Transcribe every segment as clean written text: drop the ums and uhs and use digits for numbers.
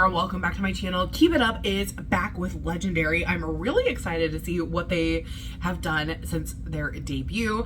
girl, welcome back to my channel. Keep It Up is back with Legendary. I'm really excited to see what they have done since their debut,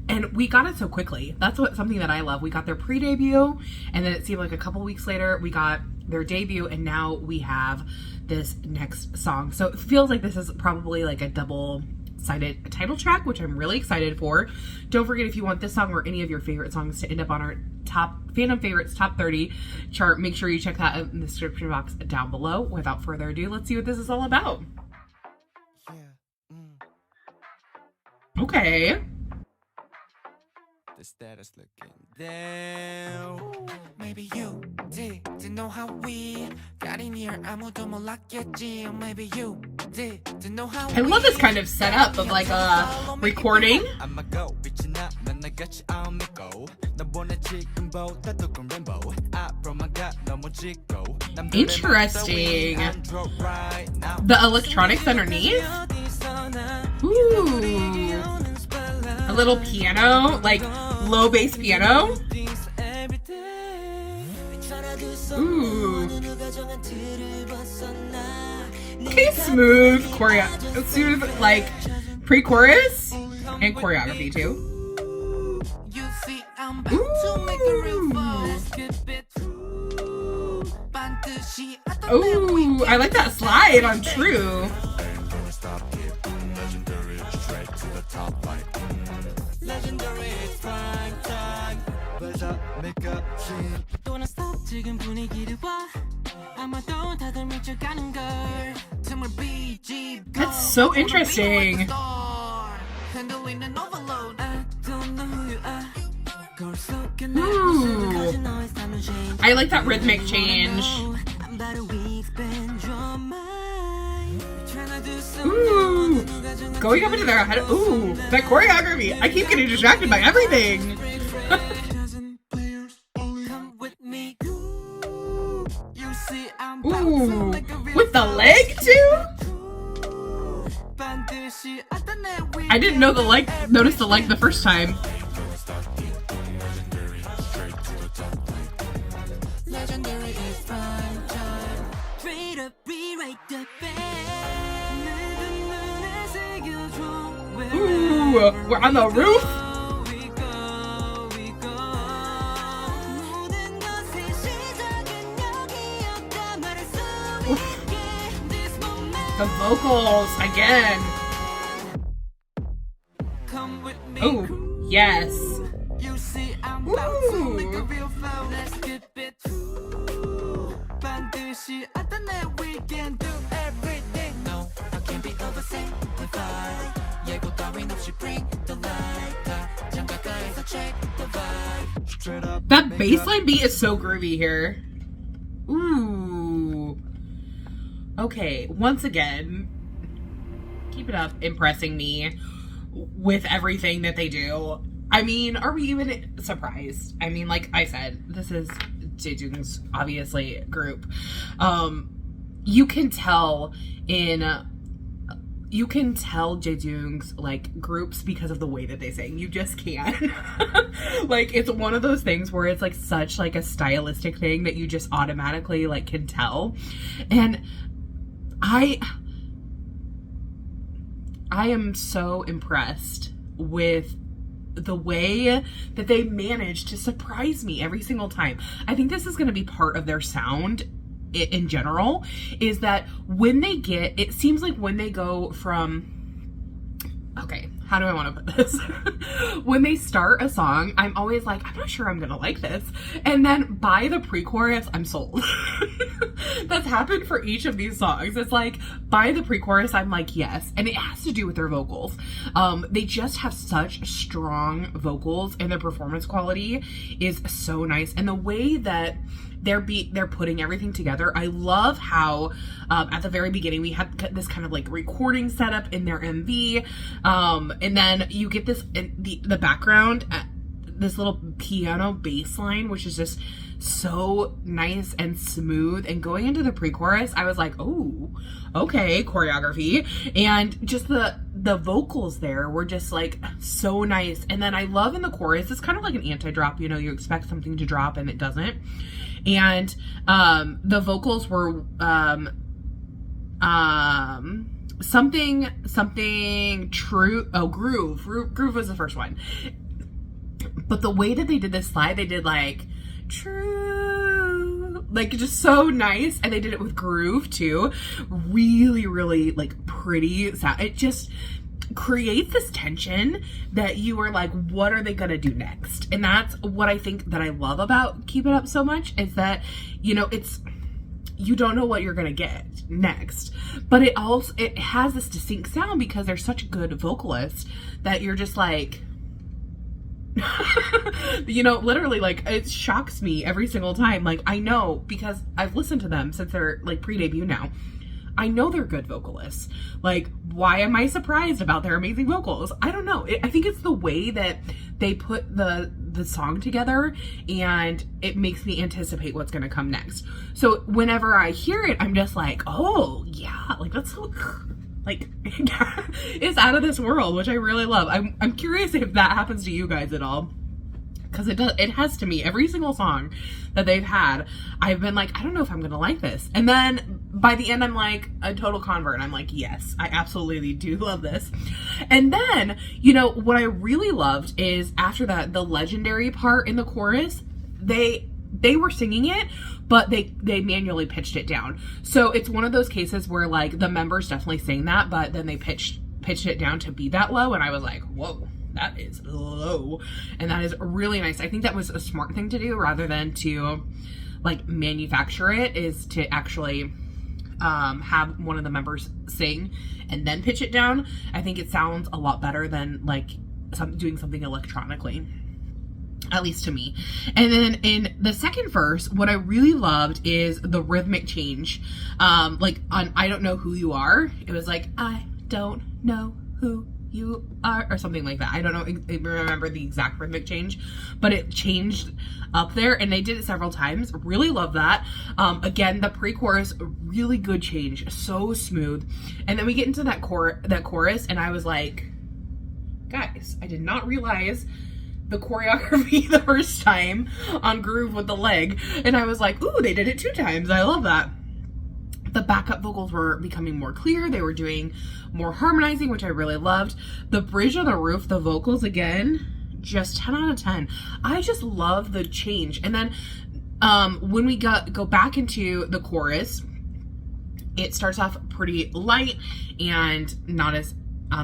and we got it so quickly. That's something that I love. We got their pre-debut, and then it seemed like a couple weeks later we got their debut, and now we have this next song. So it feels like this is probably like a double-sided title track, which I'm really excited for. Don't forget, if you want this song or any of your favorite songs to end up on our top fandom favorites top 30 chart, make sure you check that out in the description box down below. Without further ado, let's see what this is all about. Okay. The status looking down. Maybe you didn't know how we got in here. 아무도 몰랐겠지. Or maybe you didn't know how. I love this kind of setup of like a recording. Interesting. The electronics underneath. Ooh. A little piano, like low bass piano. Ooh. Okay, smooth choreo, smooth like pre-chorus and choreography too. Ooh, I like that slide on True. That's so interesting. Ooh. I like that rhythmic change. Ooh. Going up into their head. Ooh, that choreography. I keep getting distracted by everything. Ooh, with the leg too? I didn't know the leg, notice the leg the first time. Ooh, we're on the roof. The vocals again. Oh, yes. Ooh. That bassline beat is so groovy here. Ooh. Okay, once again, Keep It Up impressing me with everything that they do. I mean, are we even surprised? I mean, like I said, this is Jaejoong's obviously group. You can tell Jaejoong's like groups because of the way that they sing. You just can. Like, it's one of those things where it's like such like a stylistic thing that you just automatically like can tell. And I am so impressed with the way that they manage to surprise me every single time. I think this is going to be part of their sound in general, is that when they get, it seems like when they go from, okay, how do I want to put this? When they start a song, I'm always like, I'm not sure I'm gonna like this. And then by the pre-chorus, I'm sold. That's happened for each of these songs. It's like, by the pre-chorus, I'm like, yes. And it has to do with their vocals. They just have such strong vocals, and their performance quality is so nice. And the way that they're putting everything together. I love how at the very beginning we had this kind of like recording setup in their MV, and then you get this in the background, this little piano bass line, which is just so nice and smooth. And going into the pre-chorus, I was like, oh, okay, choreography. And just the vocals there were just like so nice. And then I love in the chorus, it's kind of like an anti-drop, you know, you expect something to drop and it doesn't. And the vocals were something true. Oh, Groove was the first one. But the way that they did this slide, they did like true, like just so nice. And they did it with Groove too. Really, really like pretty sound. It just creates this tension that you are like, what are they gonna do next? And that's what I think that I love about Keep It Up so much, is that, you know, you don't know what you're gonna get next, but it has this distinct sound because they're such good vocalists that you're just like, you know, literally, like, it shocks me every single time. Like, I know, because I've listened to them since they're like pre-debut now. I know they're good vocalists. Like, why am I surprised about their amazing vocals? I don't know. I think it's the way that they put the song together, and it makes me anticipate what's going to come next. So whenever I hear it, I'm just like, oh yeah, like that's so, like, it's out of this world, which I really love. I'm curious if that happens to you guys at all. Because it has to me. Every single song that they've had, I've been like, I don't know if I'm going to like this. And then by the end, I'm like a total convert. I'm like, yes, I absolutely do love this. And then, you know, what I really loved is after that, the legendary part in the chorus, they were singing it, but they manually pitched it down. So it's one of those cases where like the members definitely sang that, but then they pitched it down to be that low. And I was like, whoa. That is low. And that is really nice. I think that was a smart thing to do rather than to like manufacture it, is to actually have one of the members sing and then pitch it down. I think it sounds a lot better than like doing something electronically, at least to me. And then in the second verse, what I really loved is the rhythmic change. Like on I Don't Know Who You Are, it was like, I don't know who you are, or something like that. I don't remember the exact rhythmic change, but it changed up there, and they did it several times. Really love that. Again, the pre-chorus, really good change, so smooth. And then we get into that chorus, and I was like, guys, I did not realize the choreography the first time on Groove with the leg, and I was like, ooh, they did it 2 times. I love that. The backup vocals were becoming more clear. They were doing more harmonizing, which I really loved. The Bridge on the Roof, the vocals, again, just 10 out of 10. I just love the change. And then when we go back into the chorus, it starts off pretty light and not as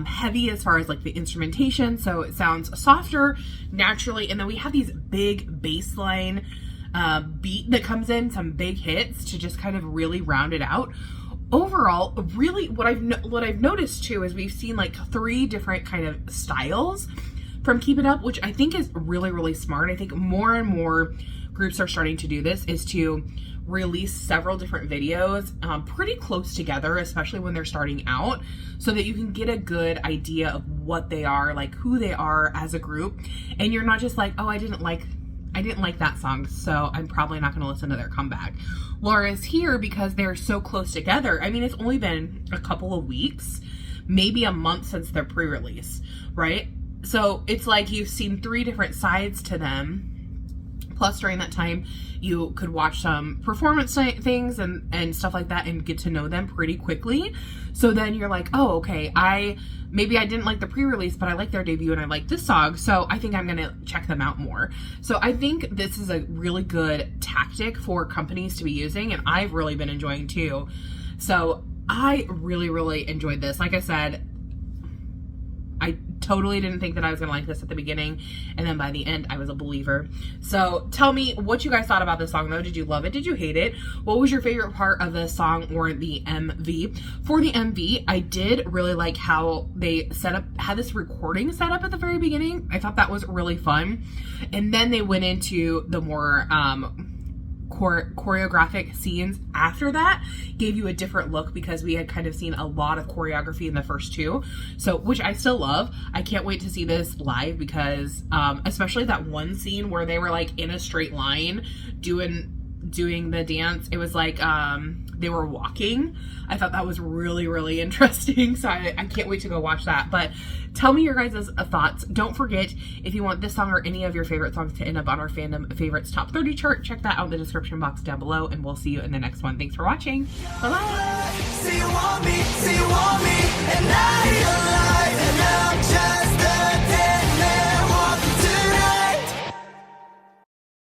heavy as far as like the instrumentation. So it sounds softer naturally. And then we have these big bass line beat that comes in, some big hits to just kind of really round it out. Overall, really what I've noticed too is we've seen like 3 different kind of styles from Keep It Up, which I think is really, really smart. I think more and more groups are starting to do this, is to release several different videos pretty close together, especially when they're starting out, so that you can get a good idea of what they are, like who they are as a group, and you're not just like, oh, I didn't like that song, so I'm probably not going to listen to their comeback. Whereas here, because they're so close together, I mean, it's only been a couple of weeks, maybe a month since their pre-release, right? So it's like you've seen 3 different sides to them. Plus, during that time, you could watch some performance things and stuff like that and get to know them pretty quickly. So then you're like, oh, okay, maybe I didn't like the pre-release, but I like their debut and I like this song, so I think I'm going to check them out more. So I think this is a really good tactic for companies to be using, and I've really been enjoying too. So I really, really enjoyed this. Like I said, I totally didn't think that I was going to like this at the beginning, and then by the end, I was a believer. So tell me what you guys thought about this song, though. Did you love it? Did you hate it? What was your favorite part of the song or the MV? For the MV, I did really like how they had this recording set up at the very beginning. I thought that was really fun. And then they went into the more choreographic scenes after that, gave you a different look, because we had kind of seen a lot of choreography in the first 2, so which I still love. I can't wait to see this live, because especially that one scene where they were like in a straight line doing doing the dance. It was like they were walking. I thought that was really, really interesting. So I can't wait to go watch that. But tell me your guys' thoughts. Don't forget, if you want this song or any of your favorite songs to end up on our Fandom Favorites Top 30 chart, check that out in the description box down below, and we'll see you in the next one. Thanks for watching. Bye-bye.